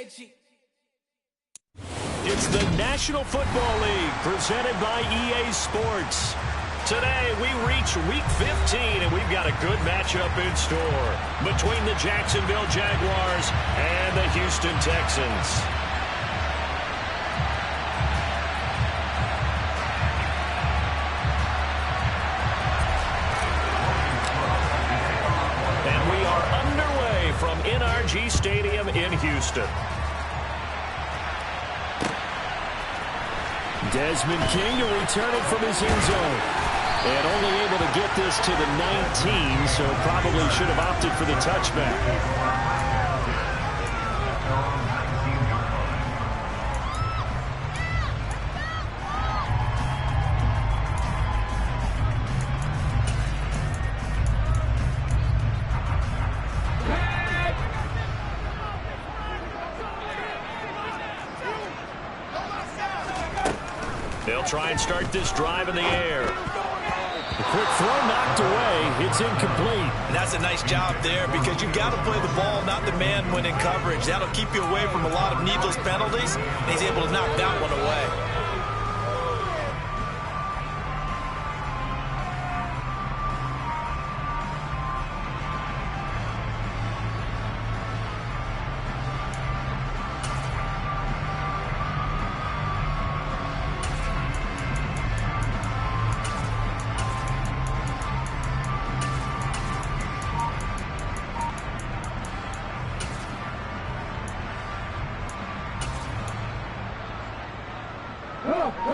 It's the National Football League presented by EA Sports. Today we reach Week 15 and we've got a good matchup in store between the Jacksonville Jaguars and the Houston Texans. And we are underway from NRG Stadium in Houston. Desmond King to return it from his end zone. And only able to get this to the 19, so probably should have opted for the touchback. They'll try and start this drive in the air. The quick throw knocked away. It's incomplete. And that's a nice job there because you've got to play the ball, not the man when in coverage. That'll keep you away from a lot of needless penalties. And he's able to knock that one away.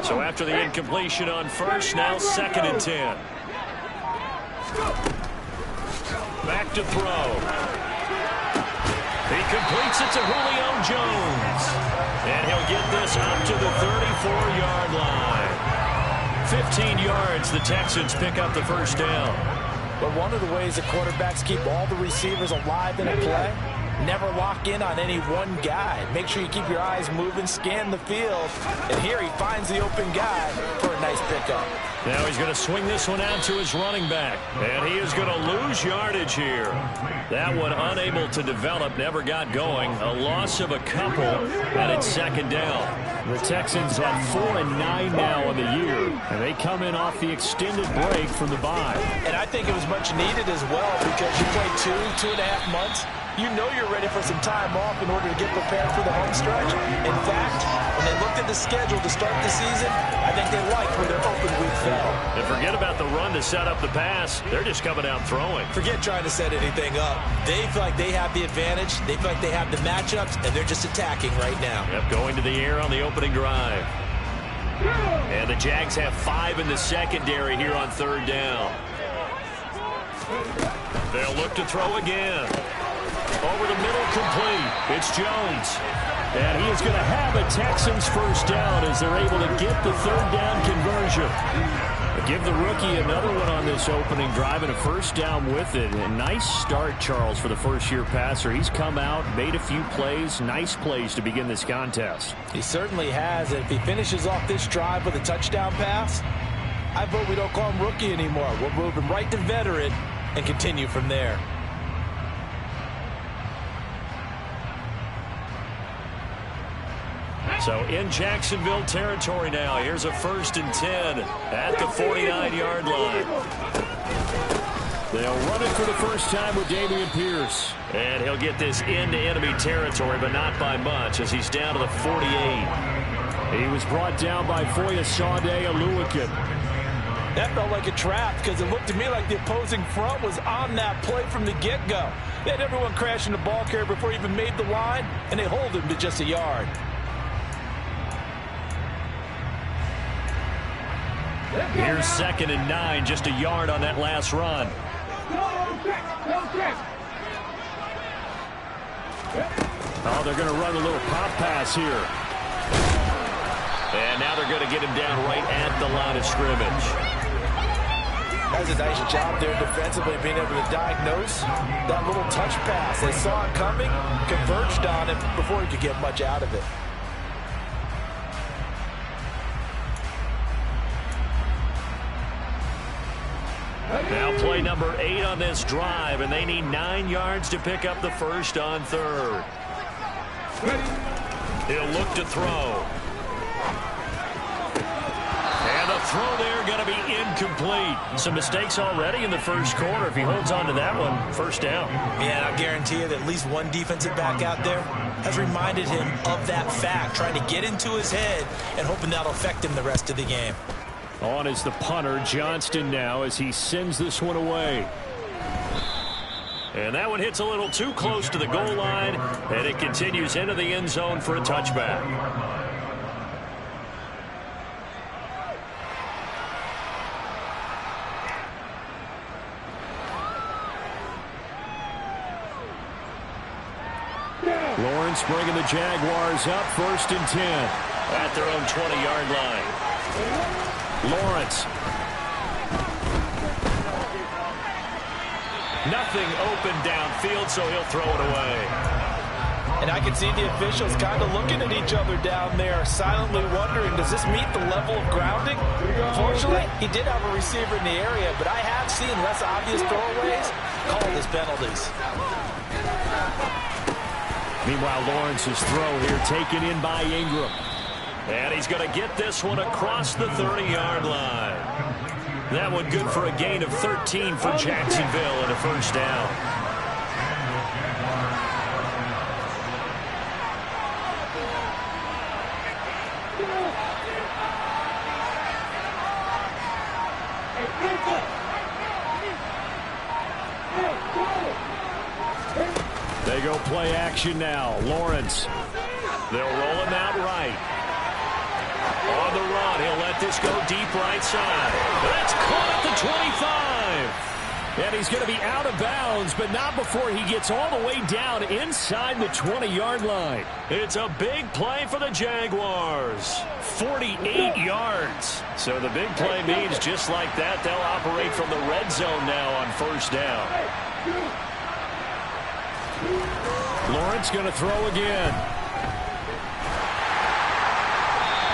So after the incompletion on first, now 2nd and 10. Back to throw. He completes it to Julio Jones. And he'll get this up to the 34-yard line. 15 yards, the Texans pick up the first down. But one of the ways the quarterbacks keep all the receivers alive in a play, never lock in on any one guy. Make sure you keep your eyes moving, scan the field. And here he finds the open guy for a nice pickup. Now he's going to swing this one out to his running back. And he is going to lose yardage here. That one unable to develop, never got going. A loss of a couple, and it's 2nd down. The Texans have 4-9 now on the year, and they come in off the extended break from the bye. And I think it was much needed as well because you play 2.5 months. You know you're ready for some time off in order to get prepared for the home stretch. In fact, when they looked at the schedule to start the season, I think they liked where their open week fell. And forget about the run to set up the pass. They're just coming out throwing. Forget trying to set anything up. They feel like they have the advantage. They feel like they have the matchups, and they're just attacking right now. Yep, going to the air on the opening drive. And the Jags have 5 in the secondary here on 3rd down. They'll look to throw again. Over the middle, complete. It's Jones. And he is going to have a Texans first down as they're able to get the 3rd down conversion. Give the rookie another one on this opening drive and a first down with it. A nice start, Charles, for the first-year passer. He's come out, made a few plays, nice plays to begin this contest. He certainly has. And if he finishes off this drive with a touchdown pass, I vote we don't call him rookie anymore. We'll move him right to veteran and continue from there. So in Jacksonville territory now. Here's a 1st and 10 at the 49-yard line. They'll run it for the first time with Dameon Pierce. And he'll get this into enemy territory, but not by much as he's down to the 48. He was brought down by Foyesade Oluwakin. That felt like a trap because it looked to me like the opposing front was on that play from the get-go. They had everyone crashing the ball carrier before he even made the line, and they hold him to just a yard. Here's 2nd and 9, just a yard on that last run. Oh, they're going to run a little pop pass here. And now they're going to get him down right at the line of scrimmage. That was a nice job there defensively, being able to diagnose that little touch pass. They saw it coming, converged on it before he could get much out of it. Now play number 8 on this drive, and they need 9 yards to pick up the first on 3rd. He'll look to throw. And the throw there going to be incomplete. Some mistakes already in the first quarter. If he holds on to that one, first down. Yeah, I guarantee you that at least one defensive back out there has reminded him of that fact, trying to get into his head and hoping that'll affect him the rest of the game. On is the punter, Johnston, now as he sends this one away. And that one hits a little too close to the goal line, and it continues into the end zone for a touchback. Lawrence bringing the Jaguars up, 1st and 10 at their own 20-yard line. Lawrence. Nothing open downfield, so he'll throw it away. And I can see the officials kind of looking at each other down there, silently wondering, does this meet the level of grounding? Fortunately, he did have a receiver in the area, but I have seen less obvious throwaways called as penalties. Meanwhile, Lawrence's throw here taken in by Ingram. And he's going to get this one across the 30-yard line. That one good for a gain of 13 for Jacksonville and a first down. They go play action now. Lawrence. They'll roll him out right. On the run, he'll let this go deep right side. That's caught at the 25. And he's going to be out of bounds, but not before he gets all the way down inside the 20-yard line. It's a big play for the Jaguars. 48 yards. So the big play means just like that, they'll operate from the red zone now on first down. Lawrence going to throw again.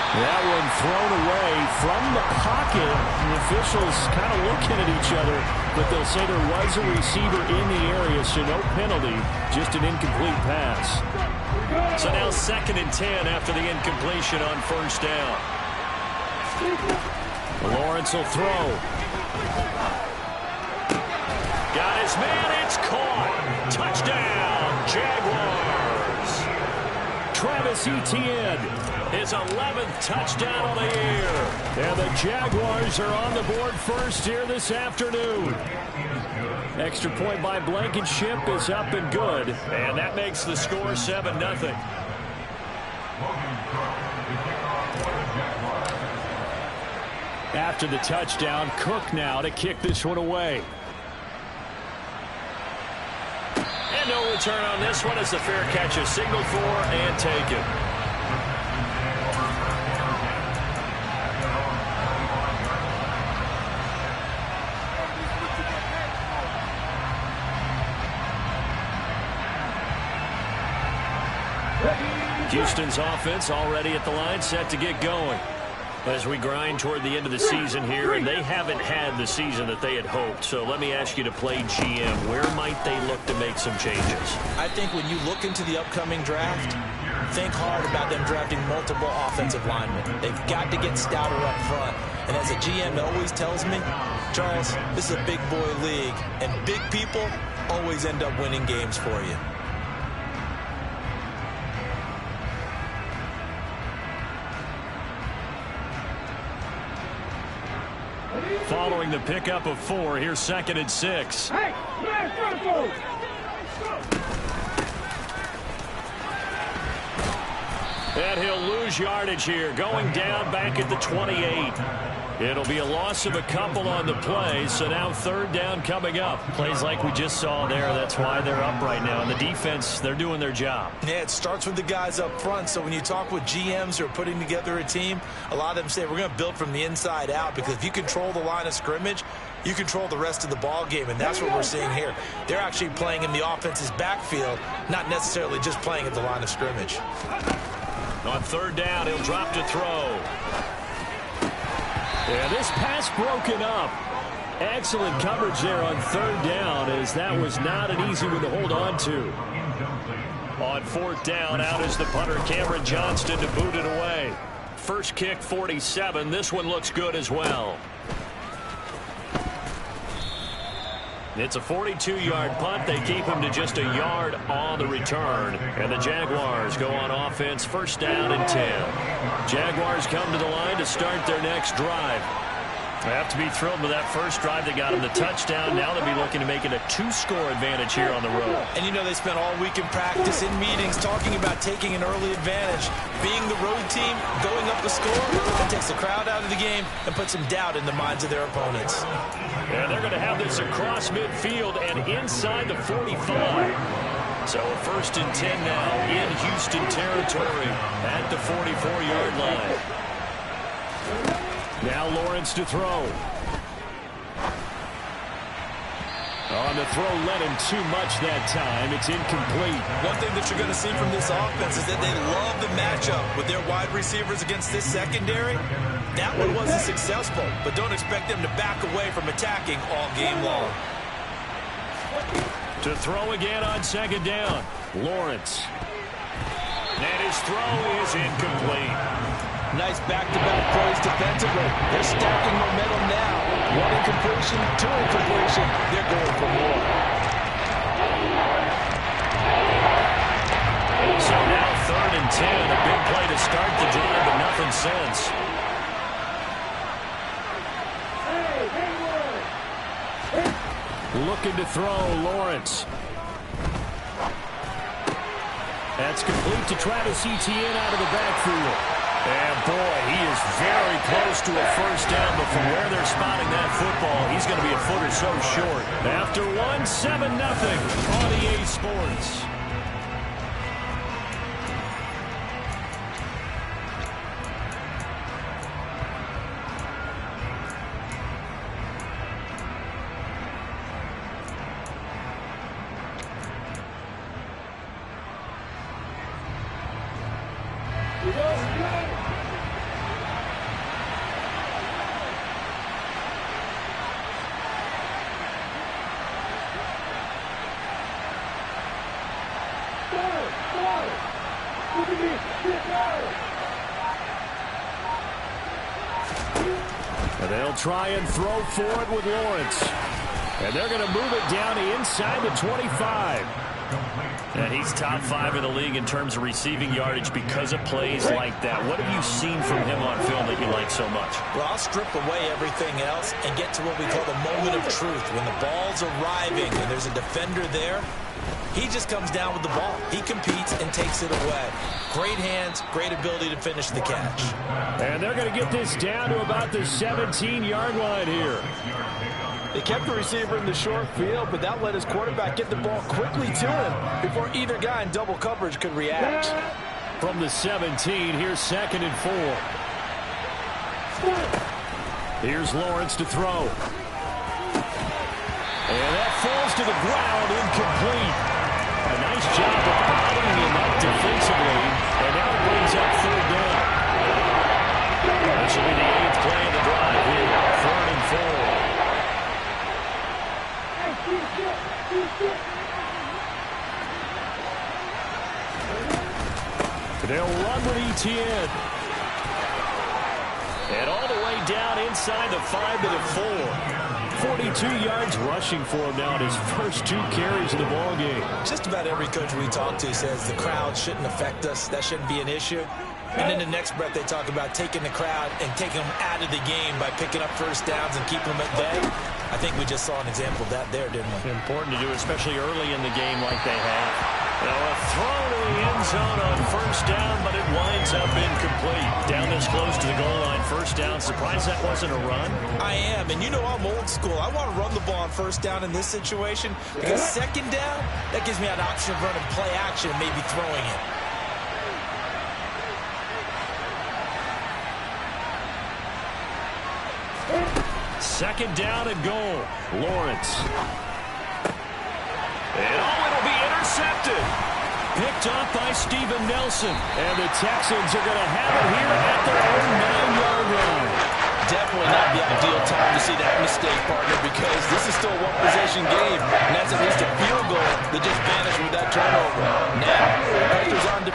That one thrown away from the pocket. The officials kind of looking at each other, but they'll say there was a receiver in the area, so no penalty, just an incomplete pass. So now 2nd and 10 after the incompletion on first down. Lawrence will throw. Got his man, it's caught. Touchdown, Jaguars. Travis Etienne. His 11th touchdown of the year. And the Jaguars are on the board first here this afternoon. Extra point by Blankenship is up and good. And that makes the score 7-0. After the touchdown, Cook now to kick this one away. And no return on this one as the fair catch is signaled for and taken. Houston's offense already at the line, set to get going. As we grind toward the end of the season here, and they haven't had the season that they had hoped. So let me ask you to play GM. Where might they look to make some changes? I think when you look into the upcoming draft, think hard about them drafting multiple offensive linemen. They've got to get stouter up front. And as a GM always tells me, Charles, this is a big boy league, and big people always end up winning games for you. Following the pickup of 4, here's 2nd and 6. And he'll lose yardage here, going down back at the 28. It'll be a loss of a couple on the play, so now 3rd down coming up. Plays like we just saw there, that's why they're up right now. And the defense, they're doing their job. Yeah, it starts with the guys up front, so when you talk with GMs who are putting together a team, a lot of them say we're going to build from the inside out, because if you control the line of scrimmage, you control the rest of the ball game, and that's what we're seeing here. They're actually playing in the offense's backfield, not necessarily just playing at the line of scrimmage. On 3rd down, he'll drop to throw. Yeah, this pass broken up. Excellent coverage there on 3rd down, as that was not an easy one to hold on to. On fourth down, out is the punter, Cameron Johnston, to boot it away. First kick, 47. This one looks good as well. It's a 42-yard punt. They keep him to just a yard on the return. And the Jaguars go on offense, first down and 10. Jaguars come to the line to start their next drive. They have to be thrilled with that first drive. They got him the touchdown. Now they'll be looking to make it a 2-score advantage here on the road. And you know they spent all week in practice, in meetings, talking about taking an early advantage. Being the road team, going up a score, that takes the crowd out of the game and puts some doubt in the minds of their opponents. And they're going to have this across midfield and inside the 45. So a first and 10 now in Houston territory at the 44-yard line. Now Lawrence to throw. On the throw, led him too much that time. It's incomplete. One thing that you're going to see from this offense is that they love the matchup with their wide receivers against this secondary. That one wasn't successful, but don't expect them to back away from attacking all game long. To throw again on second down. Lawrence. And his throw is incomplete. Nice back-to-back plays defensively. They're stacking momentum now. One incompletion, two incompletion. They're going for more. So now third and 10. A big play to start the drive, but nothing since. Looking to throw, Lawrence. That's complete to Travis Etienne out of the backfield. And, boy, he is very close to a first down, but from where they're spotting that football, he's going to be a foot or so short. After 1-7-0 on EA Sports. And they'll try and throw for it with Lawrence. And they're going to move it down inside the 25. And he's top 5 in the league in terms of receiving yardage because of plays like that. What have you seen from him on film that you like so much? Well, I'll strip away everything else and get to what we call the moment of truth. When the ball's arriving and there's a defender there, he just comes down with the ball. He competes and takes it away. Great hands, great ability to finish the catch. And they're going to get this down to about the 17-yard line here. They kept the receiver in the short field, but that let his quarterback get the ball quickly to him before either guy in double coverage could react. From the 17, here's 2nd and 4. Here's Lawrence to throw. And that falls to the ground, incomplete. A nice job of bottling him up defensively, and now it brings up 3rd down. This will be the 8th play of the drive here, 3rd and 4. They'll run with Etienne. And all the way down inside the 5 to the 4. 42 yards rushing for him now in his first 2 carries of the ballgame. Just about every coach we talk to says the crowd shouldn't affect us. That shouldn't be an issue. And in the next breath, they talk about taking the crowd and taking them out of the game by picking up first downs and keeping them at bay. I think we just saw an example of that there, didn't we? Important to do, especially early in the game like they have. Now a throw to the end zone on first down, but it winds up incomplete. Down this close to the goal line, first down. Surprised that wasn't a run? I am, and you know I'm old school. I want to run the ball on first down in this situation because second down, that gives me an option of running play action and maybe throwing it. Second down and goal. Lawrence. And it'll be intercepted. Picked off by Steven Nelson. And the Texans are going to have it here at their own 9-yard line. Definitely not the ideal time to see that mistake, partner, because this is still a one-possession game, and that's at least a field goal that just vanished with that turnover. Now,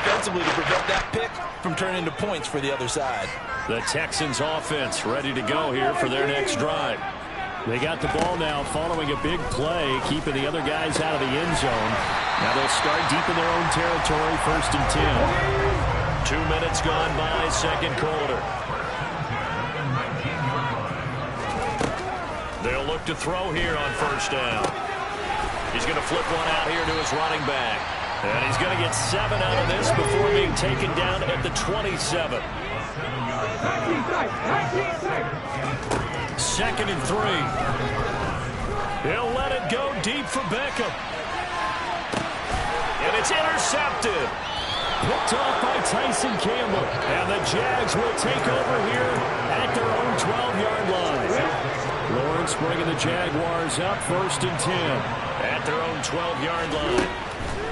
defensively to prevent that pick from turning into points for the other side. The Texans offense ready to go here for their next drive. They got the ball now following a big play, keeping the other guys out of the end zone. Now they'll start deep in their own territory, 1st and 10. 2 minutes gone by, second quarter. They'll look to throw here on 1st down. He's going to flip one out here to his running back. And he's going to get 7 out of this before being taken down at the 27. 2nd and 3. He'll let it go deep for Beckham. And it's intercepted. Picked off by Tyson Campbell. And the Jags will take over here at their own 12-yard line. Lawrence bringing the Jaguars up, 1st and 10. At their own 12-yard line.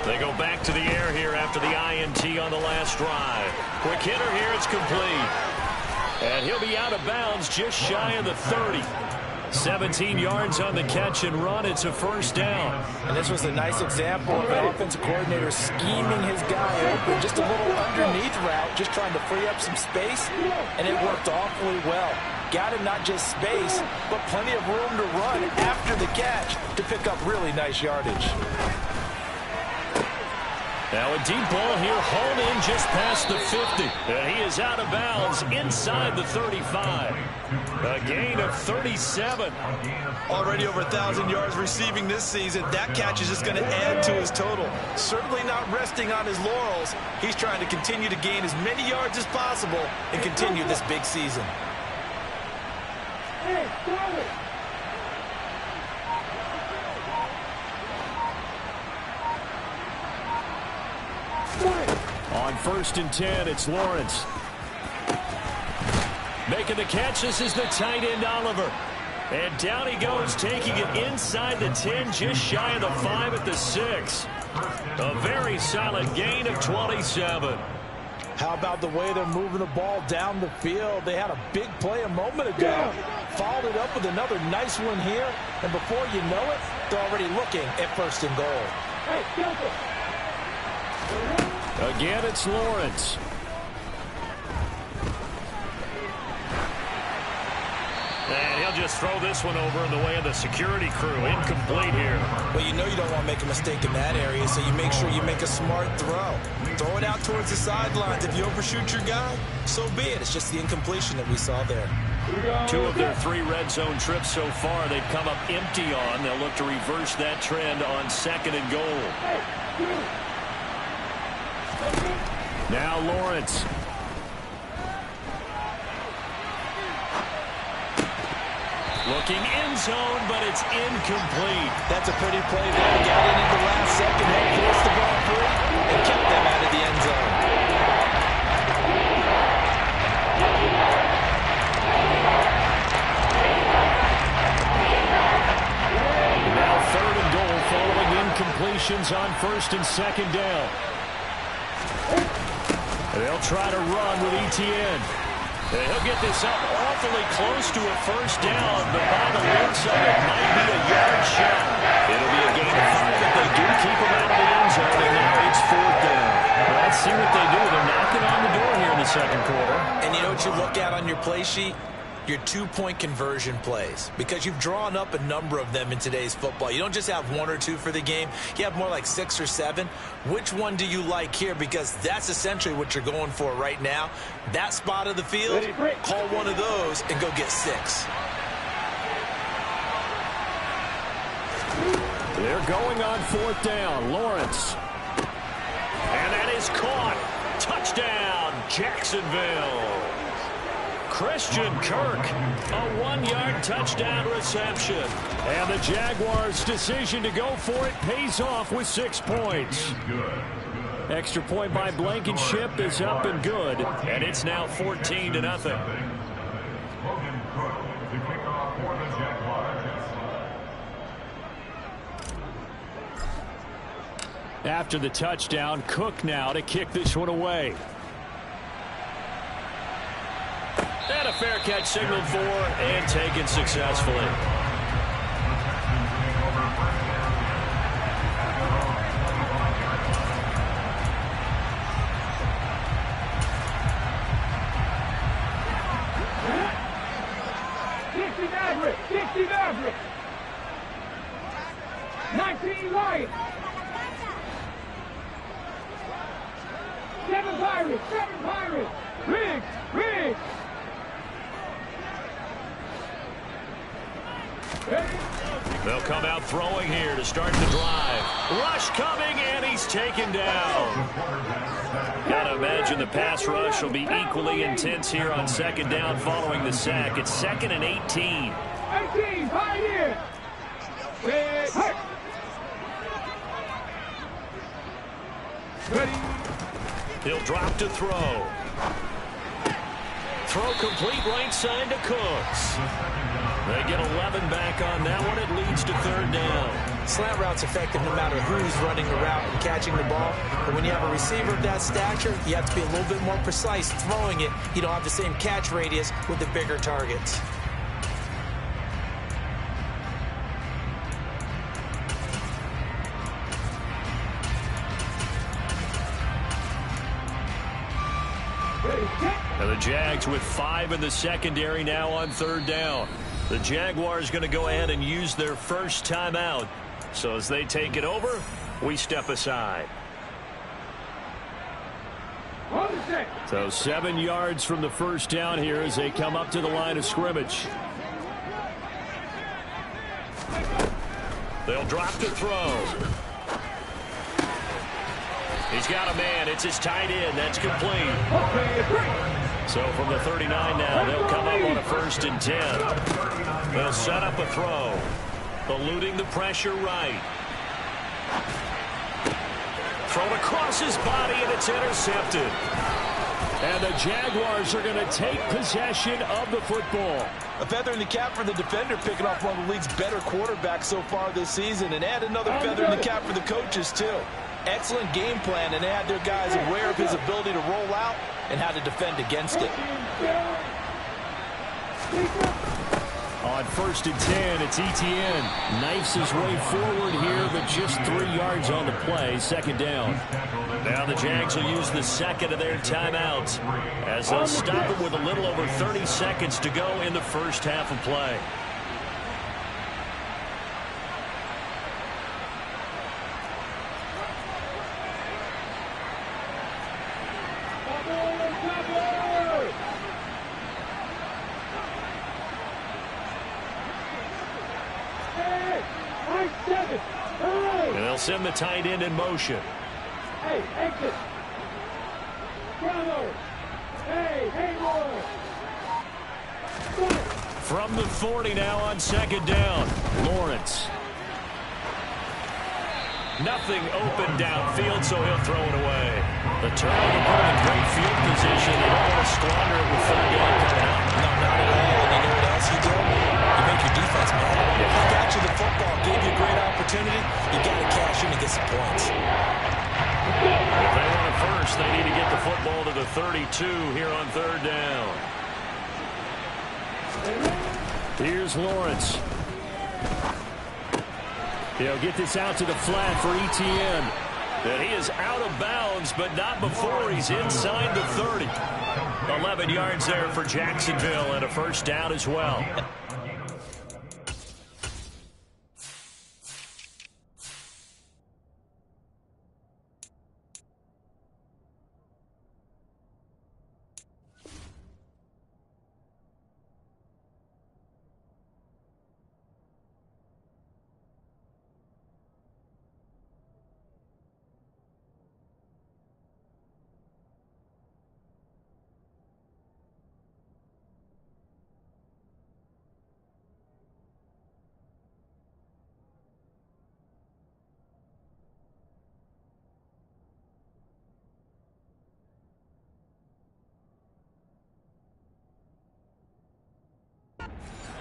They go back to the air here after the INT on the last drive. Quick hitter here, it's complete. And he'll be out of bounds just shy of the 30. 17 yards on the catch and run. It's a 1st down. And this was a nice example of an offensive coordinator scheming his guy open. Just a little underneath route, just trying to free up some space. And it worked awfully well. Got him not just space, but plenty of room to run after the catch to pick up really nice yardage. Now a deep ball here, hauled in just past the 50. And he is out of bounds inside the 35. A gain of 37. Already over 1,000 yards receiving this season. That catch is just going to add to his total. Certainly not resting on his laurels. He's trying to continue to gain as many yards as possible and continue this big season. On 1st and 10, it's Lawrence. Making the catch, this is the tight end, Oliver. And down he goes, taking it inside the 10, just shy of the 5 at the 6. A very solid gain of 27. How about the way they're moving the ball down the field? They had a big play a moment ago. Followed it up with another nice one here. And before you know it, they're already looking at 1st and goal. Again, it's Lawrence. And he'll just throw this one over in the way of the security crew. Incomplete here. Well, you know you don't want to make a mistake in that area, so you make sure you make a smart throw. Throw it out towards the sidelines. If you overshoot your guy, so be it. It's just the incompletion that we saw there. 2 of their 3 red zone trips so far they've come up empty on. They'll look to reverse that trend on 2nd and goal. Now Lawrence. Looking end zone, but it's incomplete. That's a pretty play there. Got it in the last second, helped force the ball free, and kept them out of the end zone. Now 3rd and goal following incompletions on 1st and 2nd down. They'll try to run with Etienne. And he'll get this up awfully close to a 1st down, but by the looks of it, might be a yard shot. It'll be a gain of 5 if they do keep him out of the end zone, and now it's 4th down. Well, let's see what they do. They're knocking on the door here in the 2nd quarter. And you know what you look at on your play sheet? Your 2-point conversion plays, because you've drawn up a number of them in today's football. You don't just have 1 or 2 for the game. You have more like 6 or 7. Which one do you like here? Because that's essentially what you're going for right now. That spot of the field, call one of those and go get 6. They're going on 4th down. Lawrence. And that is caught. Touchdown, Jacksonville. Christian Kirk, a 1-yard touchdown reception. And the Jaguars' decision to go for it pays off with 6 points. Extra point by Blankenship is up and good. And it's now 14-0. After the touchdown, Cook now to kick this one away. And a fair catch signaled for and taken successfully. Seven Pirates. Riggs. They'll come out throwing here to start the drive. Rush coming, and he's taken down. Gotta imagine the pass rush will be equally intense here on second down following the sack. It's 2nd and 18. 18, Pioneer. Ready. He'll drop to throw. Throw complete right side to Cooks. They get 11 back on that one. It leads to 3rd down. Slant route's effective no matter who's running the route and catching the ball. But when you have a receiver of that stature, you have to be a little bit more precise throwing it. You don't have the same catch radius with the bigger targets. And the Jags with 5 in the secondary now on 3rd down. The Jaguars going to go ahead and use their first timeout. So as they take it over, we step aside. So 7 yards from the first down here as they come up to the line of scrimmage. They'll drop to throw. He's got a man. It's his tight end. That's complete. So from the 39 now, they'll come up on a 1st and 10. They'll set up a throw. Eluding the pressure right. Thrown across his body, and it's intercepted. And the Jaguars are going to take possession of the football. A feather in the cap for the defender, picking off one of the league's better quarterbacks so far this season, and add another feather in the cap for the coaches, too. Excellent game plan, and they had their guys aware of his ability to roll out and how to defend against it. On 1st and 10, it's Etienne. Knifes his way forward here, but just 3 yards on the play. 2nd down. Now the Jags will use the 2nd of their timeouts as they'll stop it with a little over 30 seconds to go in the first half of play. And they'll send the tight end in motion. Hey, exit. Bravo. Hey, boy. From the 40 now on 2nd down. Lawrence. Nothing open downfield, so he'll throw it away. The turnover put him in great field position. They don't want to squander it with 3rd down coming up. No, not at all. And you know what else you do? You make your defense mad. He got you the football, gave you a great opportunity. You got to cash in and get some points. If they want it first, they need to get the football to the 32 here on 3rd down. Here's Lawrence. He'll get this out to the flat for Etienne. And he is out of bounds, but not before he's inside the 30. 11 yards there for Jacksonville and a 1st down as well.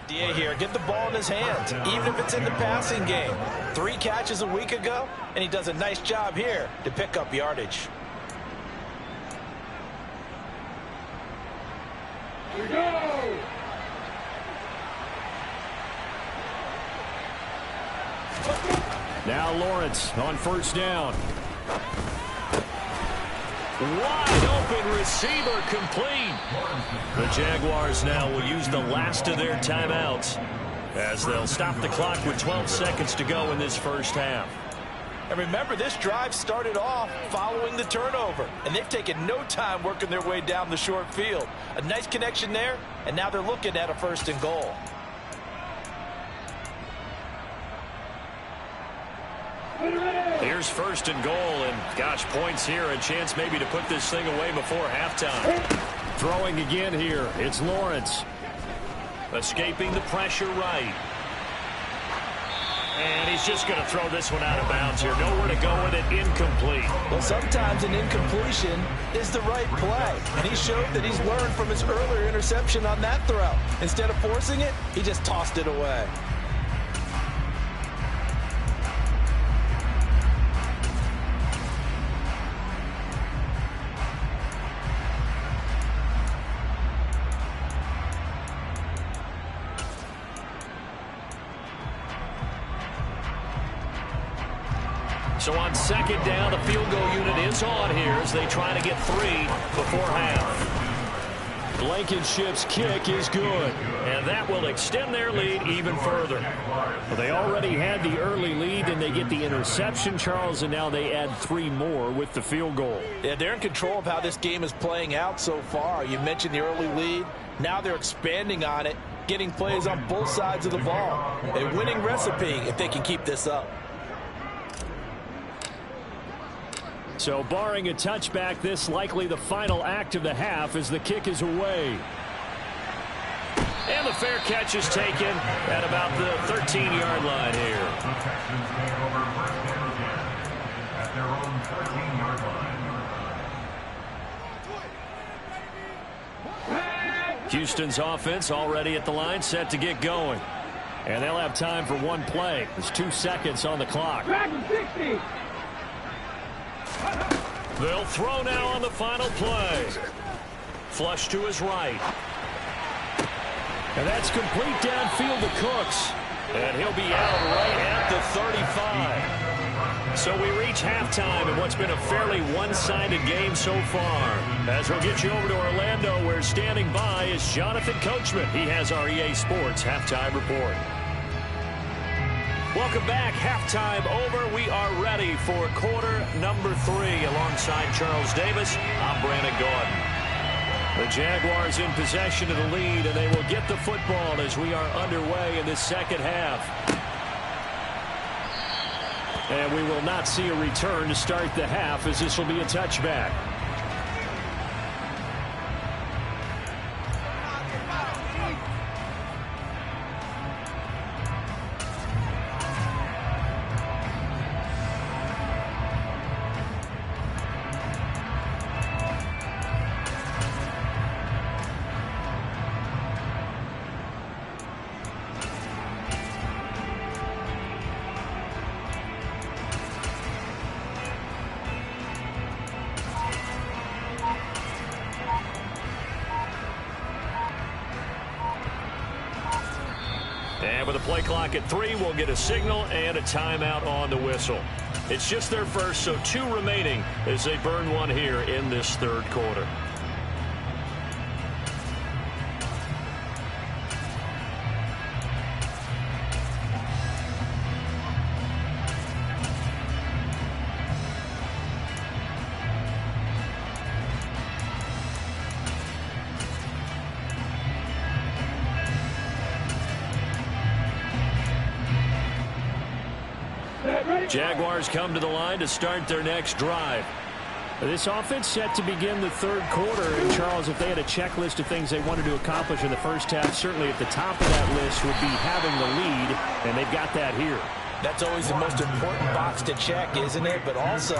DA here, get the ball in his hands, even if it's in the passing game. 3 catches a week ago, and he does a nice job here to pick up yardage. Here we go. Now Lawrence on 1st down. Wide open receiver complete. The Jaguars now will use the last of their timeouts as they'll stop the clock with 12 seconds to go in this first half. And remember, this drive started off following the turnover, and they've taken no time working their way down the short field. A nice connection there, and now they're looking at a 1st and goal. Here's 1st and goal, and gosh, points here, a chance maybe to put this thing away before halftime. Throwing again here, it's Lawrence. Escaping the pressure right. And he's just going to throw this one out of bounds here. Nowhere to go with it, incomplete. Well, sometimes an incompletion is the right play. And he showed that he's learned from his earlier interception on that throw. Instead of forcing it, he just tossed it away. So on 2nd down, the field goal unit is on here as they try to get 3 before half. Blankenship's kick is good, and that will extend their lead even further. Well, they already had the early lead, and they get the interception, Charles, and now they add 3 more with the field goal. Yeah, they're in control of how this game is playing out so far. You mentioned the early lead. Now they're expanding on it, getting plays on both sides of the ball. A winning recipe if they can keep this up. So barring a touchback, this likely the final act of the half as the kick is away. And the fair catch is taken at about the 13-yard line here. Houston's offense already at the line, set to get going. And they'll have time for one play. There's 2 seconds on the clock. They'll throw now on the final play. Flush to his right. And that's complete downfield to Cooks. And he'll be out right at the 35. So we reach halftime in what's been a fairly one-sided game so far. As we'll get you over to Orlando, where standing by is Jonathan Coachman. He has our EA Sports halftime report. Welcome back. Halftime over. We are ready for quarter number 3. Alongside Charles Davis, I'm Brandon Gordon. The Jaguars in possession of the lead, and they will get the football as we are underway in this second half. And we will not see a return to start the half, as this will be a touchback. And with a play clock at 3, we'll get a signal and a timeout on the whistle. It's just their first, so 2 remaining as they burn one here in this third quarter. Jaguars come to the line to start their next drive. This offense set to begin the third quarter. And Charles, if they had a checklist of things they wanted to accomplish in the first half, certainly at the top of that list would be having the lead, and they've got that here. That's always the most important box to check, isn't it? But also,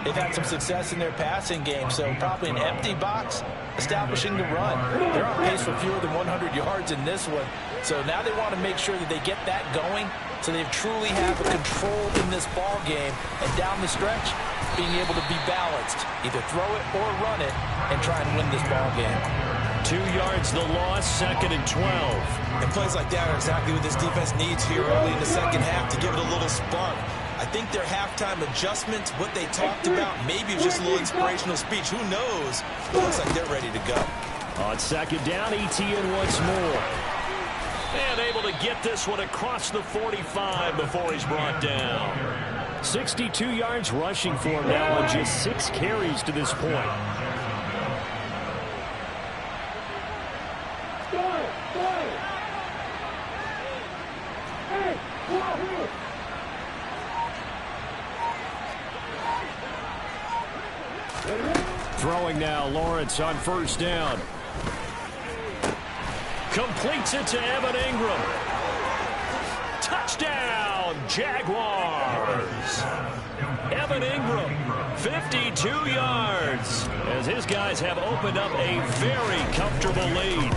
they've had some success in their passing game, so probably an empty box, establishing the run. They're on pace for fewer than 100 yards in this one, so now they want to make sure that they get that going so they truly have a control in this ball game, and down the stretch, being able to be balanced, either throw it or run it, and try and win this ball game. 2 yards the loss, 2nd and 12. And plays like that are exactly what this defense needs here early in the second half to give it a little spark. I think their halftime adjustments, what they talked about, maybe just a little inspirational speech. Who knows? It looks like they're ready to go. On 2nd down, ETN once more. And able to get this one across the 45 before he's brought down. 62 yards rushing for him now on just 6 carries to this point. Throwing now, Lawrence on first down. Completes it to Evan Ingram. Touchdown, Jaguars. Evan Ingram, 52 yards, as his guys have opened up a very comfortable lead.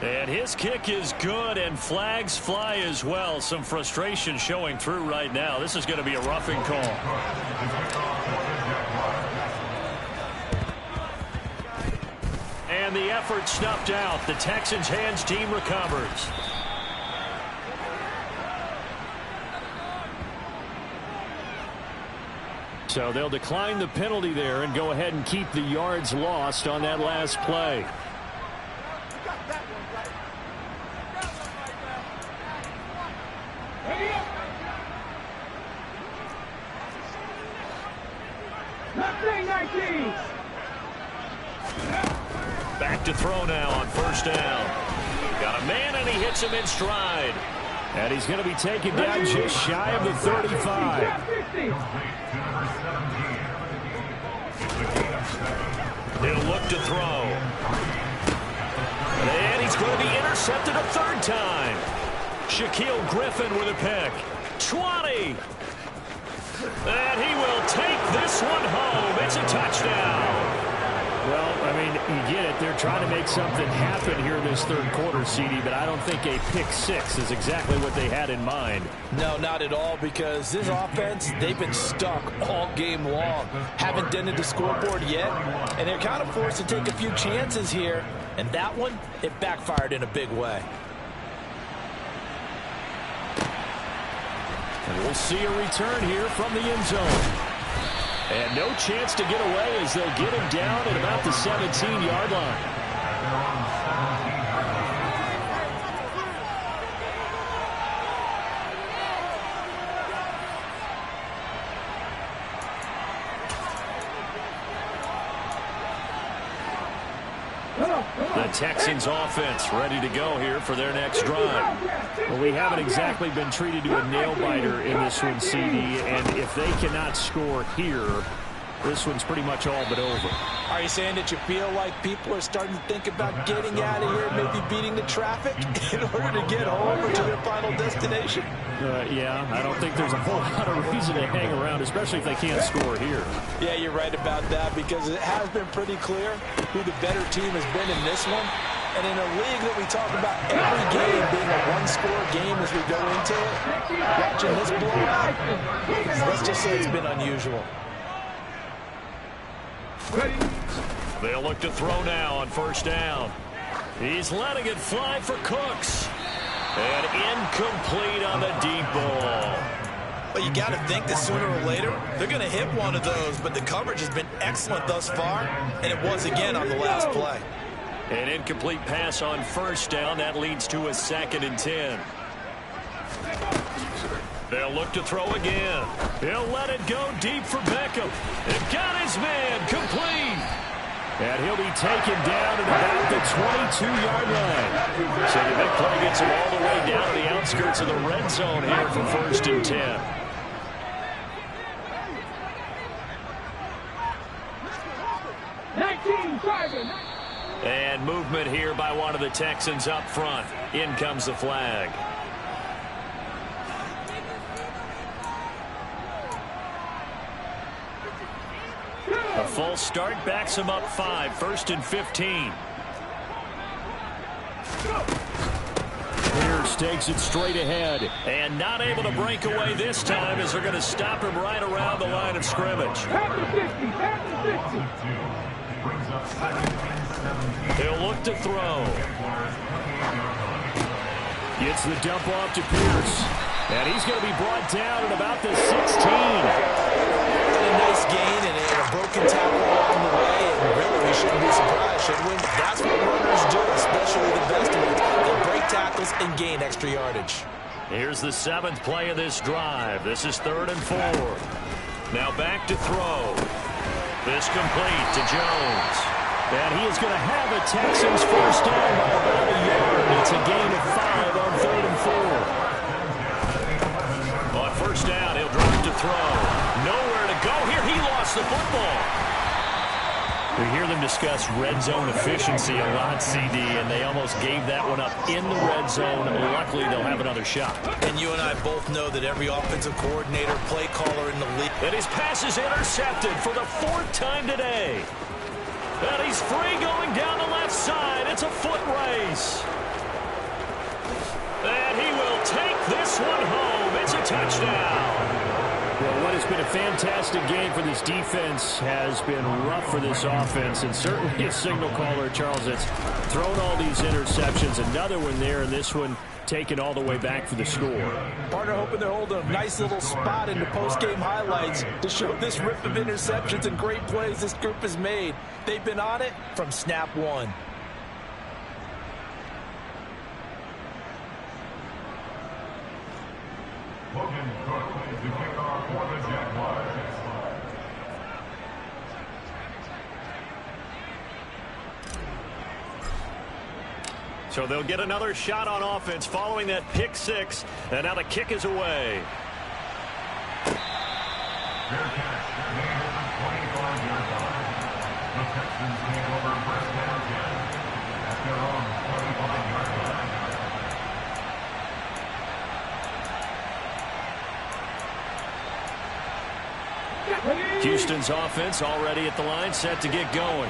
And his kick is good, and flags fly as well. Some frustration showing through right now. This is going to be a roughing call. And the effort snuffed out. The Texans' hands team recovers. So they'll decline the penalty there and go ahead and keep the yards lost on that last play. Back to throw now on first down. Got a man, and he hits him in stride. And he's going to be taken down just shy of the 35. He'll look to throw. And he's going to be intercepted a third time. Shaquille Griffin with a pick. 20. And he will take this one home. It's a touchdown. Well, I mean, you get it. They're trying to make something happen here in this third quarter, CD, but I don't think a pick six is exactly what they had in mind. No, not at all, because this offense, they've been stuck all game long. Haven't dented the scoreboard yet, and they're kind of forced to take a few chances here. And that one, it backfired in a big way. And we'll see a return here from the end zone. And no chance to get away as they'll get him down at about the 17-yard line. The Texans offense ready to go here for their next drive. Well, we haven't exactly been treated to a nail-biter in this one, CD, and if they cannot score here, this one's pretty much all but over. Are you saying that you feel like people are starting to think about getting out of here, maybe beating the traffic in order to get home or to their final destination? Yeah, I don't think there's a whole lot of reason to hang around, especially if they can't score here. Yeah, you're right about that, because it has been pretty clear who the better team has been in this one. And in a league that we talk about every game being a one-score game as we go into it, watching this blowout, let's just say it's been unusual. They'll look to throw now on first down. He's letting it fly for Cooks. And incomplete on the deep ball. But you got to think that sooner or later, they're going to hit one of those. But the coverage has been excellent thus far, and it was again on the last play. An incomplete pass on first down. That leads to a 2nd and 10. They'll look to throw again. He'll let it go deep for Beckham. They've got his man complete. And he'll be taken down at about the 22-yard line. So the big play gets him all the way down to the outskirts of the red zone here for 1st and 10. And movement here by one of the Texans up front. In comes the flag. A full start backs him up 5. 1st and 15. Pierce takes it straight ahead. And not able to break away this time as they're going to stop him right around the line of scrimmage. He'll look to throw. Gets the dump off to Pierce. And he's going to be brought down at about the 16. A nice gain and a broken tackle along the way. And really, we shouldn't be surprised, should we? That's what runners do, especially the best ones. They break tackles and gain extra yardage. Here's the 7th play of this drive. This is 3rd and 4. Now back to throw. This complete to Jones. And he is going to have a Texans first down by about a yard. It's a gain of 5 on 3rd and 4. On first down, he'll drop to throw. Nowhere to go here. He lost the football. We hear them discuss red zone efficiency a lot, CD, and they almost gave that one up in the red zone. Luckily, they'll have another shot. And you and I both know that every offensive coordinator, play caller in the league. And his pass is intercepted for the 4th time today. And he's free going down the left side. It's a foot race. And he will take this one home. It's a touchdown. Well, what has been a fantastic game for this defense has been rough for this offense, and certainly a signal caller, Charles, that's thrown all these interceptions. Another one there, and this one taken all the way back for the score. Partner hoping they're holding a nice little spot in the post-game highlights to show this rip of interceptions and great plays this group has made. They've been on it from snap one. So they'll get another shot on offense following that pick 6, and now the kick is away. Houston's offense already at the line, set to get going.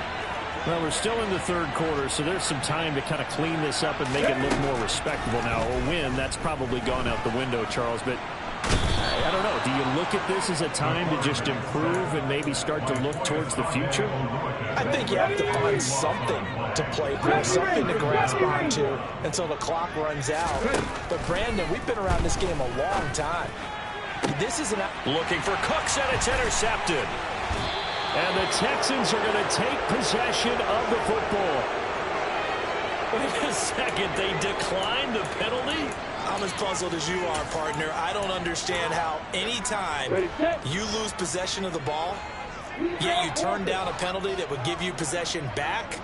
Well, we're still in the 3rd quarter, so there's some time to kind of clean this up and make it look more respectable. Now, a win, that's probably gone out the window, Charles, but I don't know. Do you look at this as a time to just improve and maybe start to look towards the future? I think you have to find something to play for, something to grasp onto until the clock runs out. But, Brandon, we've been around this game a long time. This is looking for Cooks, and it's intercepted. And the Texans are going to take possession of the football. Wait a second, they declined the penalty? I'm as puzzled as you are, partner. I don't understand how anytime you lose possession of the ball, yet you turn down a penalty that would give you possession back.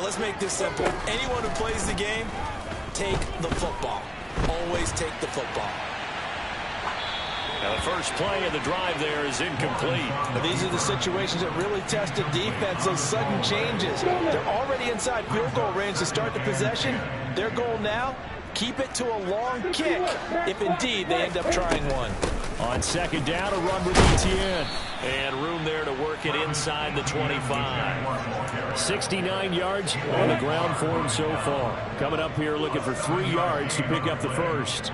Let's make this simple. Anyone who plays the game, take the football. Always take the football. Now the first play of the drive there is incomplete. Now these are the situations that really test the defense, those sudden changes. They're already inside field goal range to start the possession. Their goal now, keep it to a long kick, if indeed they end up trying one. On 2nd down, a run with Etienne. And room there to work it inside the 25. 69 yards on the ground for him so far. Coming up here looking for 3 yards to pick up the first.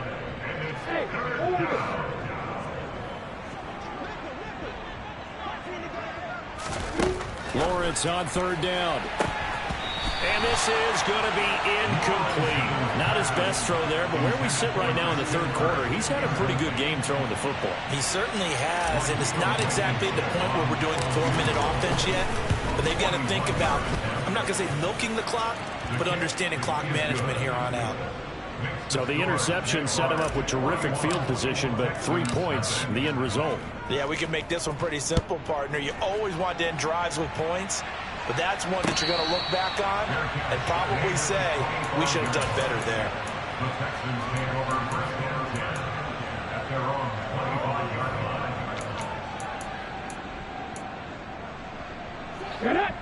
Lawrence on 3rd down. And this is going to be incomplete. Not his best throw there, but where we sit right now in the 3rd quarter, he's had a pretty good game throwing the football. He certainly has, and it's not exactly the point where we're doing 4-minute offense yet, but they've got to think about, I'm not going to say milking the clock, but understanding clock management here on out. So the interception set him up with terrific field position, but 3 points, the end result. Yeah, we can make this one pretty simple, partner. You always want to end drives with points, but that's one that you're going to look back on and probably say, we should have done better there.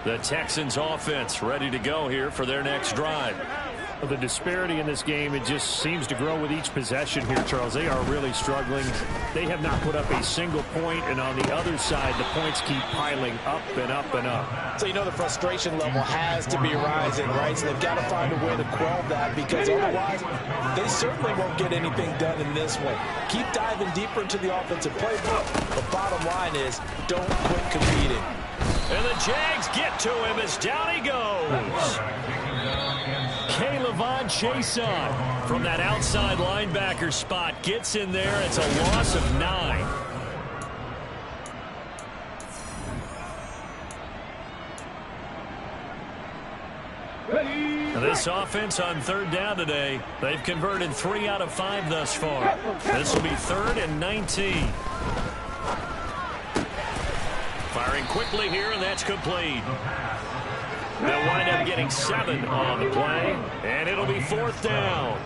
The Texans offense ready to go here for their next drive. The disparity in this game, it just seems to grow with each possession here, Charles. They are really struggling. They have not put up a single point, and on the other side, the points keep piling up and up and up. So you know the frustration level has to be rising, right? So they've got to find a way to quell that, because otherwise they certainly won't get anything done in this one. Keep diving deeper into the offensive playbook. The bottom line is don't quit competing. And the Jags get to him as down he goes. K'Lavon Chaisson from that outside linebacker spot gets in there. It's a loss of 9. Ready. This offense on third down today, they've converted 3 out of 5 thus far. This will be 3rd and 19. Firing quickly here, and that's complete. They'll wind up getting 7 on the play, and it'll be 4th down.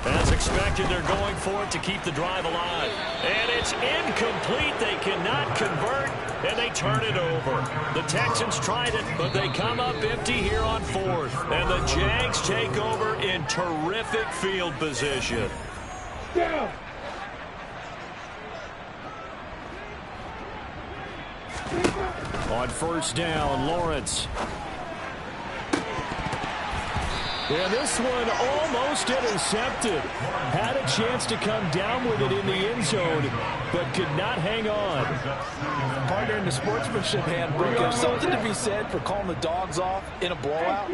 As expected, they're going for it to keep the drive alive. And it's incomplete. They cannot convert, and they turn it over. The Texans tried it, but they come up empty here on 4th. And the Jags take over in terrific field position. Down. On 1st down, Lawrence. Yeah, this one almost intercepted. Had a chance to come down with it in the end zone, but could not hang on. Partner in the sportsmanship handbook, there's something to be said for calling the dogs off in a blowout.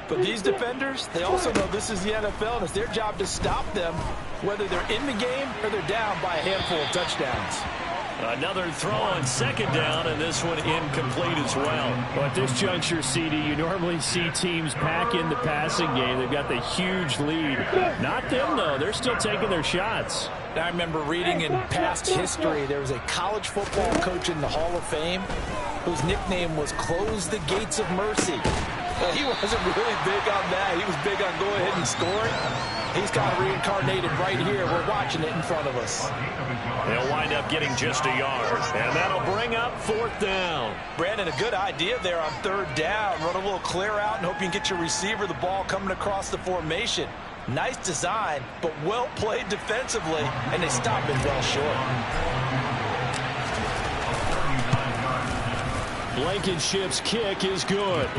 But these defenders, they also know this is the NFL, and it's their job to stop them, whether they're in the game or they're down by a handful of touchdowns. Another throw on 2nd down, and this one incomplete as well. Well, at this juncture, CD, you normally see teams pack in the passing game. They've got the huge lead. Not them, though. They're still taking their shots. I remember reading in past history, there was a college football coach in the Hall of Fame whose nickname was Close the Gates of Mercy. Well, he wasn't really big on that. He was big on go ahead and scoring. He's kind of reincarnated right here. We're watching it in front of us. They'll wind up getting just a yard, and that'll bring up 4th down. Brandon, a good idea there on 3rd down. Run a little clear out and hope you can get your receiver the ball coming across the formation. Nice design, but well played defensively, and they stopped it well short. Blankenship's kick is good.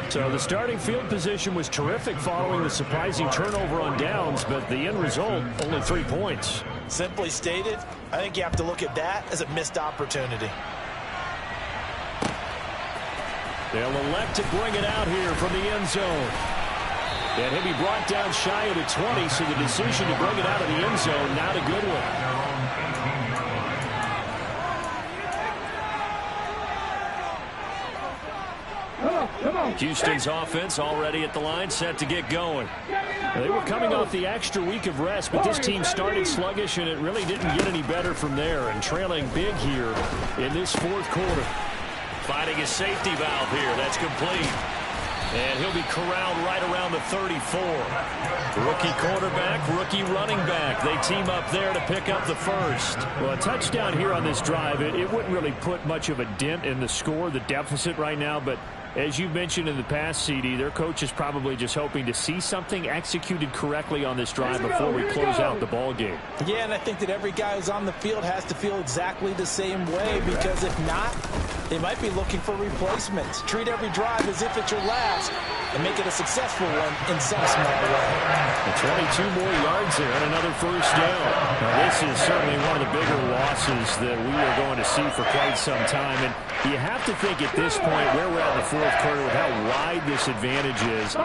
So the starting field position was terrific following the surprising turnover on downs, but the end result, only 3 points. Simply stated, I think you have to look at that as a missed opportunity. They'll elect to bring it out here from the end zone. And he'll be brought down shy of the 20, so the decision to bring it out of the end zone, not a good one. Houston's offense already at the line, set to get going. They were coming off the extra week of rest, but this team started sluggish, and it really didn't get any better from there, and trailing big here in this 4th quarter. Finding a safety valve here. That's complete. And he'll be corralled right around the 34. Rookie quarterback, rookie running back. They team up there to pick up the 1st. Well, a touchdown here on this drive, it wouldn't really put much of a dent in the score, the deficit right now, but as you mentioned in the past, CD, their coach is probably just hoping to see something executed correctly on this drive before we close out the ball game. Yeah, and I think that every guy who's on the field has to feel exactly the same way, because if not, they might be looking for replacements. Treat every drive as if it's your last and make it a successful one in some small way. 22 more yards there and another 1st down. Now, this is certainly one of the bigger losses that we are going to see for quite some time. And you have to think at this point where we're at in the 4th quarter with how wide this advantage is.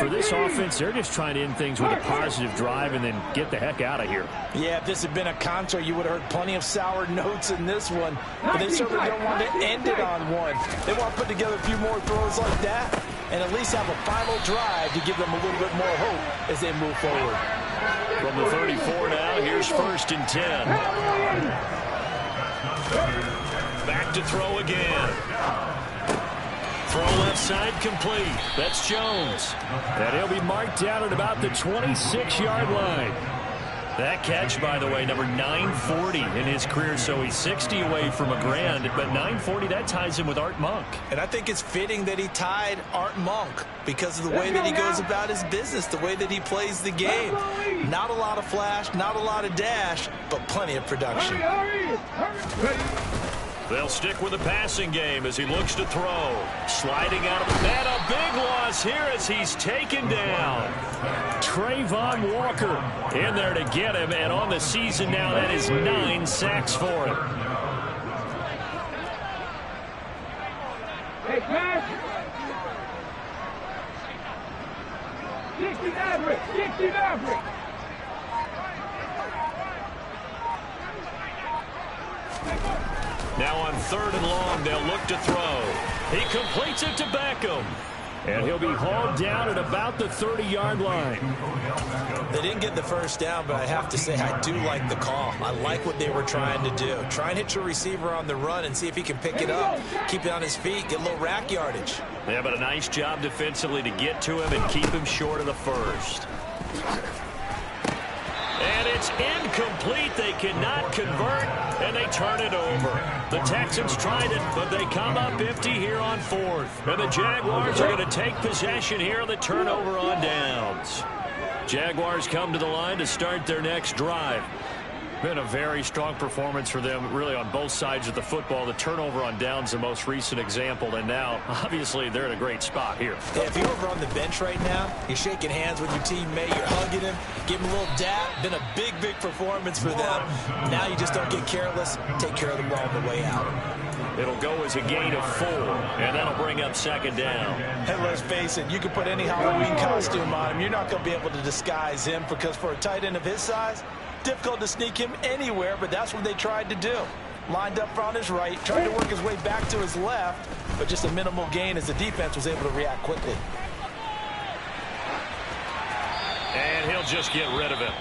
For this offense, they're just trying to end things with a positive drive and then get the heck out of here. Yeah, if this had been a concert, you would have heard plenty of sour notes in this one. But they certainly don't want to end it on one. They want to put together a few more throws like that and at least have a final drive to give them a little bit more hope as they move forward. From the 34 now, here's 1st and 10. Back to throw again. Throw left side complete. That's Jones. And he'll be marked down at about the 26-yard line. That catch, by the way, number 940 in his career, so he's 60 away from a grand, but 940, that ties him with Art Monk. And I think it's fitting that he tied Art Monk because of the way that he goes about his business, the way that he plays the game. Not a lot of flash, not a lot of dash, but plenty of production. They'll stick with the passing game as he looks to throw. Sliding out of the net, a big loss here as he's taken down. Trayvon Walker in there to get him, and on the season now, that is 9 sacks for him. Hey, pass. 60 Maverick. 60 Maverick. Now on 3rd and long, they'll look to throw. He completes it to Beckham. And he'll be hauled down at about the 30-yard line. They didn't get the first down, but I have to say I do like the call. I like what they were trying to do. Try and hit your receiver on the run and see if he can pick it up, keep it on his feet, get a little rack yardage. Yeah, but a nice job defensively to get to him and keep him short of the first. And it's incomplete. They cannot convert, and they turn it over. The Texans tried it, but they come up empty here on 4th. And the Jaguars are going to take possession here on the turnover on downs. Jaguars come to the line to start their next drive. Been a very strong performance for them, really, on both sides of the football. The turnover on downs, the most recent example, and now, obviously, they're in a great spot here. Yeah, if you're over on the bench right now, you're shaking hands with your teammate, you're hugging him, give him a little dap. Been a big, big performance for them. Now you just don't get careless. Take care of the ball on the way out. It'll go as a gain of 4, and that'll bring up 2nd down. And let's face it, you can put any Halloween costume on him. You're not going to be able to disguise him because for a tight end of his size, difficult to sneak him anywhere, but that's what they tried to do. Lined up on his right, tried to work his way back to his left, but just a minimal gain as the defense was able to react quickly. And he'll just get rid of it.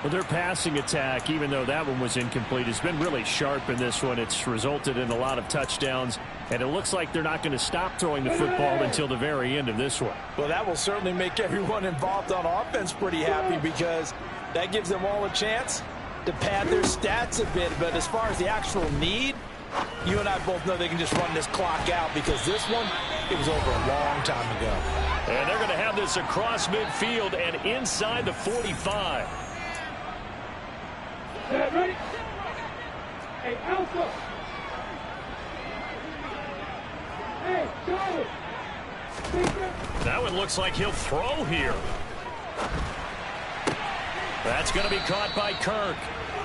Well, their passing attack, even though that one was incomplete, has been really sharp in this one. It's resulted in a lot of touchdowns, and it looks like they're not going to stop throwing the football until the very end of this one. Well, that will certainly make everyone involved on offense pretty happy because that gives them all a chance to pad their stats a bit. But as far as the actual need, you and I both know they can just run this clock out because this one, it was over a long time ago. And they're going to have this across midfield and inside the 45. Ready? Hey, Alpha. Hey, Charlie. That one looks like he'll throw here. That's going to be caught by Kirk.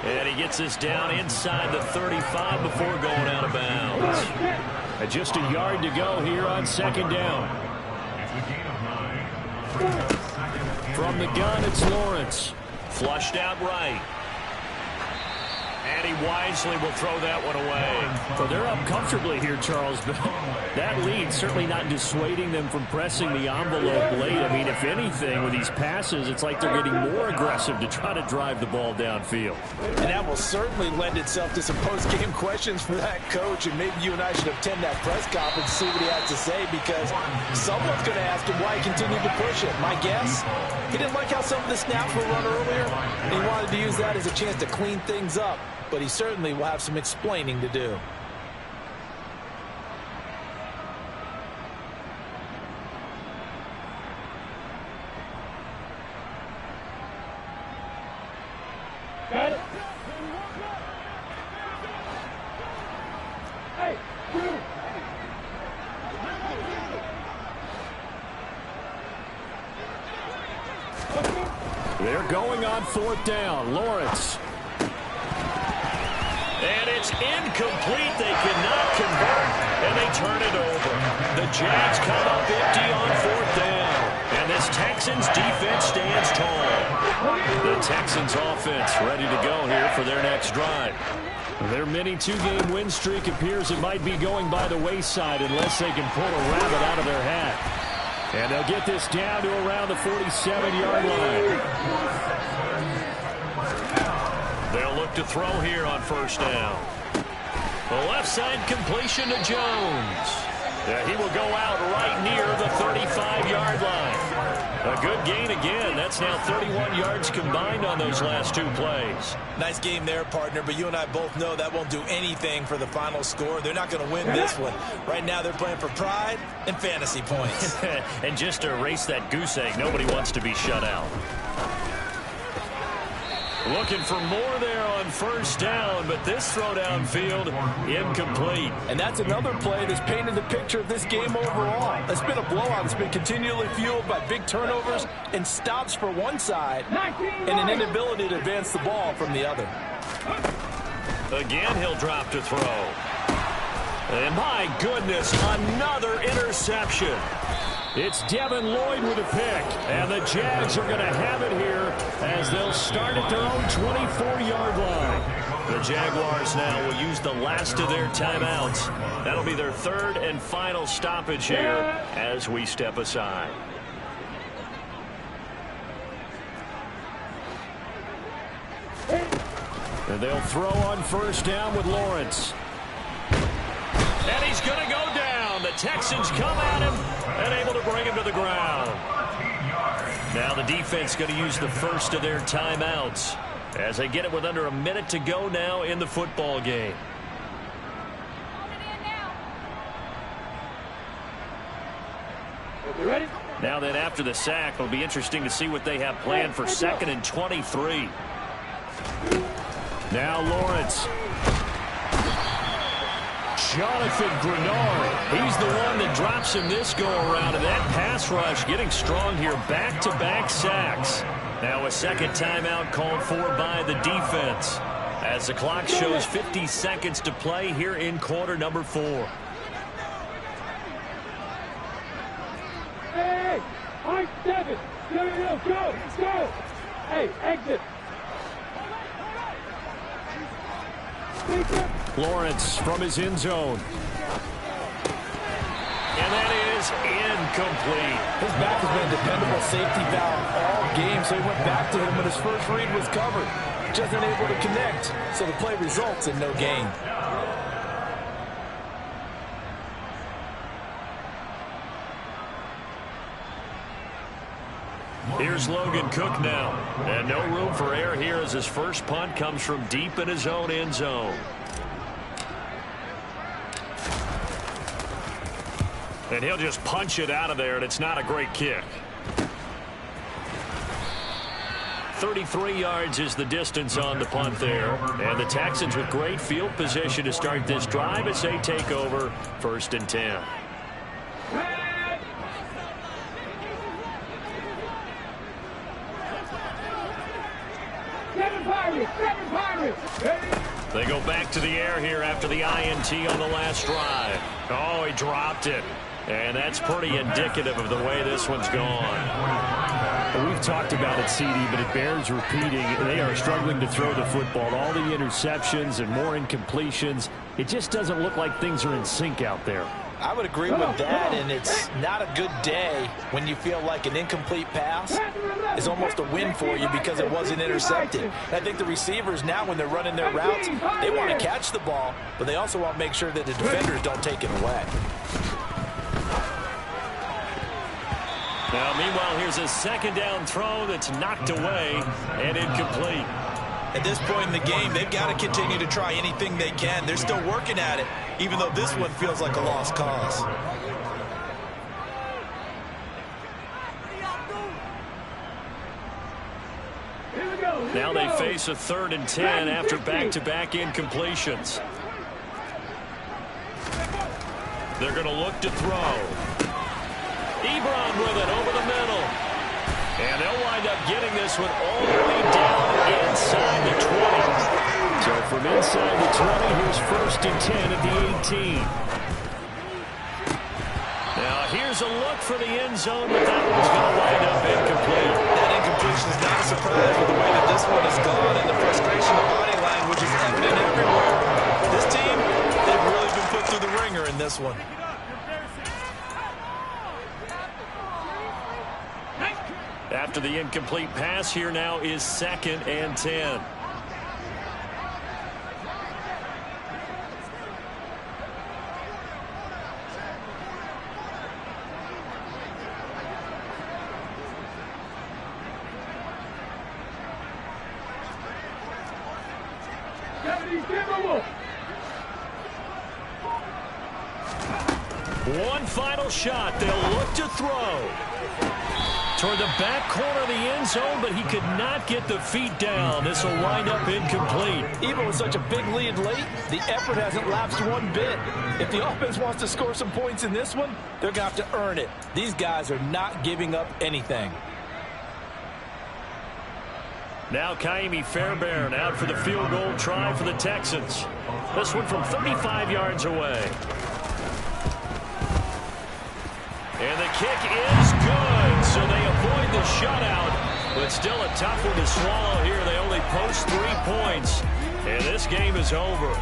And he gets this down inside the 35 before going out of bounds. And just a yard to go here on 2nd down. From the gun, it's Lawrence. Flushed out right. And he wisely will throw that one away. Well, they're up comfortably here, Charles, but that lead certainly not dissuading them from pressing the envelope late. I mean, if anything, with these passes, it's like they're getting more aggressive to try to drive the ball downfield. And that will certainly lend itself to some post-game questions for that coach, and maybe you and I should attend that press conference to see what he has to say, because someone's going to ask him why he continued to push it. My guess, he didn't like how some of the snaps were run earlier, and he wanted to use that as a chance to clean things up. But he certainly will have some explaining to do. Got it? Hey, you. They're going on 4th down. Lawrence. And it's incomplete. They cannot convert, and they turn it over. The Jags come up empty on 4th down. And this Texans defense stands tall. The Texans offense ready to go here for their next drive. Their mini 2-game win streak appears it might be going by the wayside unless they can pull a rabbit out of their hat. And they'll get this down to around the 47-yard line. They'll look to throw here on 1st down. The left side completion to Jones. Yeah, he will go out right near the 35-yard line. A good gain again. That's now 31 yards combined on those last 2 plays. Nice game there, partner, but you and I both know that won't do anything for the final score. They're not going to win this one. Right now they're playing for pride and fantasy points. And just to erase that goose egg, nobody wants to be shut out. Looking for more there on 1st down, but this throw downfield incomplete. And that's another play that's painted the picture of this game overall. It's been a blowout. It's been continually fueled by big turnovers and stops for one side and an inability to advance the ball from the other. Again, he'll drop to throw. And my goodness, another interception. It's Devin Lloyd with a pick, and the Jags are going to have it here as they'll start at their own 24-yard line. The Jaguars now will use the last of their timeouts. That'll be their third and final stoppage here as we step aside. And they'll throw on first down with Lawrence. And he's going to go down. The Texans come at him and able to bring him to the ground. Now the defense going to use the first of their timeouts as they get it with under a minute to go now in the football game. You ready? Now then, after the sack, it'll be interesting to see what they have planned for 2nd and 23. Now Lawrence. Jonathan Grenard. He's the one that drops him this go-around. And that pass rush getting strong here. Back-to-back sacks. Now a second timeout called for by the defense as the clock shows 50 seconds to play here in quarter number 4. Hey, Mike 7. Go. Hey, exit. Lawrence from his end zone. And that is incomplete. His back has been a dependable safety valve all game, so he went back to him when his first read was covered. Just unable to connect, so the play results in no gain. Here's Logan Cook now. And no room for error here as his first punt comes from deep in his own end zone. And he'll just punch it out of there, and it's not a great kick. 33 yards is the distance on the punt there. And the Texans with great field position to start this drive as they take over 1st and 10. They go back to the air here after the INT on the last drive. Oh, he dropped it. And that's pretty indicative of the way this one's gone. We've talked about it, CD, but it bears repeating. They are struggling to throw the football. All the interceptions and more incompletions. It just doesn't look like things are in sync out there. I would agree with that, and it's not a good day when you feel like an incomplete pass is almost a win for you because it wasn't intercepted. And I think the receivers now, when they're running their routes, they want to catch the ball, but they also want to make sure that the defenders don't take it away. Now, meanwhile, here's a second down throw that's knocked away and incomplete. At this point in the game, they've got to continue to try anything they can. They're still working at it, even though this one feels like a lost cause. Now they face a 3rd and 10 after back-to-back incompletions. They're going to look to throw. Ebron with it over the middle. And they'll wind up getting this one all the way down inside the 20. So from inside the 20, here's 1st and 10 at the 18. Now here's a look for the end zone, but that one's going to wind up incomplete. That incompletion is not a surprise with the way that this one has gone, and the frustration of body language is evident everywhere. This team, they've really been put through the ringer in this one. After the incomplete pass, here now is 2nd and 10. One final shot. They'll look to throw. Toward the back corner of the end zone, but he could not get the feet down. This will wind up incomplete. Even with such a big lead late, the effort hasn't lapsed one bit. If the offense wants to score some points in this one, they're going to have to earn it. These guys are not giving up anything. Now Kaimi Fairbairn out for the field goal try for the Texans. This one from 35 yards away. And the kick is good, so they avoid the shutout, but still a tough one to swallow here. They only post 3 points And this game is over.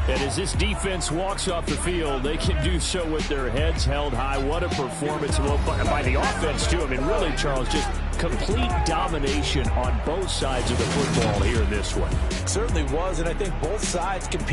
And as this defense walks off the field, they can do so with their heads held high. What a performance by the offense, too. I mean, really, Charles, just complete domination on both sides of the football here in this one. Certainly was, and I think both sides compete.